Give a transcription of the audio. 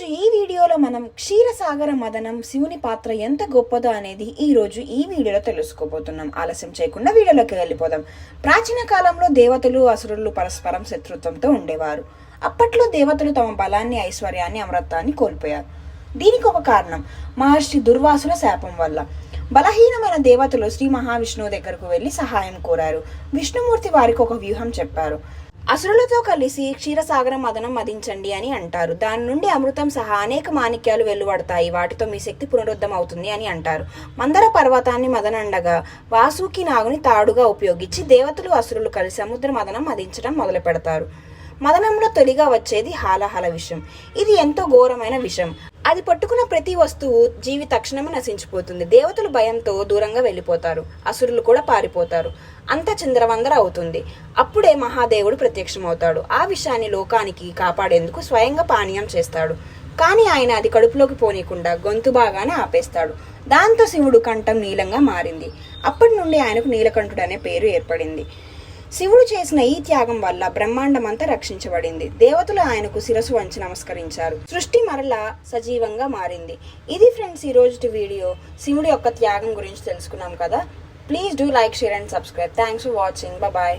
ఈరోజు ఈ వీడియోలో మనం క్షీరసాగర మదనం శివుని పాత్ర ఎంత గొప్పదో అనేది ఈరోజు ఈ వీడియోలో తెలుసుకోబోతున్నాం. ఆలస్యం చేయకుండా వీడియోలోకి వెళ్ళిపోదాం. ప్రాచీన కాలంలో దేవతలు అసురులు పరస్పరం శత్రుత్వంతో ఉండేవారు. అప్పట్లో దేవతలు తమ బలాన్ని, ఐశ్వర్యాన్ని, అమరత్వాన్ని కోల్పోయారు. దీనికి ఒక కారణం మహర్షి దుర్వాసుల శాపం వల్ల. బలహీనమైన దేవతలు శ్రీ మహావిష్ణువు దగ్గరకు వెళ్లి సహాయం కోరారు. విష్ణుమూర్తి వారికి ఒక వ్యూహం చెప్పారు. అసురులతో కలిసి క్షీరసాగర మదనం మదించండి అని అంటారు. దాని నుండి అమృతం సహా అనేక మాణిక్యాలు వెలువడతాయి. వాటితో మీ శక్తి పునరుద్ధం అవుతుంది అని అంటారు. మందర పర్వతాన్ని మదనండగా వాసుకి నాగుని తాడుగా ఉపయోగించి దేవతలు అసురులు కలిసి సముద్ర మదనం మదించడం మొదలు పెడతారు. మదనంలో తొలిగా వచ్చేది హాలాహల విషం. ఇది ఎంతో ఘోరమైన విషం. అది పట్టుకున్న ప్రతి వస్తువు జీవి తక్షణమే నశించిపోతుంది. దేవతలు భయంతో దూరంగా వెళ్ళిపోతారు. అసురులు కూడా పారిపోతారు. అంతా చిందరవందర అవుతుంది. అప్పుడే మహాదేవుడు ప్రత్యక్షమవుతాడు. ఆ విషయాన్ని లోకానికి కాపాడేందుకు స్వయంగా పానీయం చేస్తాడు. కానీ ఆయన అది కడుపులోకి పోనీయకుండా గొంతు బాగానే ఆపేస్తాడు. దాంతో శివుడు కంఠం నీలంగా మారింది. అప్పటి నుండి ఆయనకు నీలకంఠుడు అనే పేరు ఏర్పడింది. శివుడు చేసిన ఈ త్యాగం వల్ల బ్రహ్మాండమంతా రక్షించబడింది. దేవతలు ఆయనకు శిరసు వంచి నమస్కరించారు. సృష్టి మరలా సజీవంగా మారింది. ఇది ఫ్రెండ్స్ ఈ రోజు వీడియో. శివుడి యొక్క త్యాగం గురించి తెలుసుకున్నాం కదా. Please do like, share and subscribe. Thanks for watching. Bye.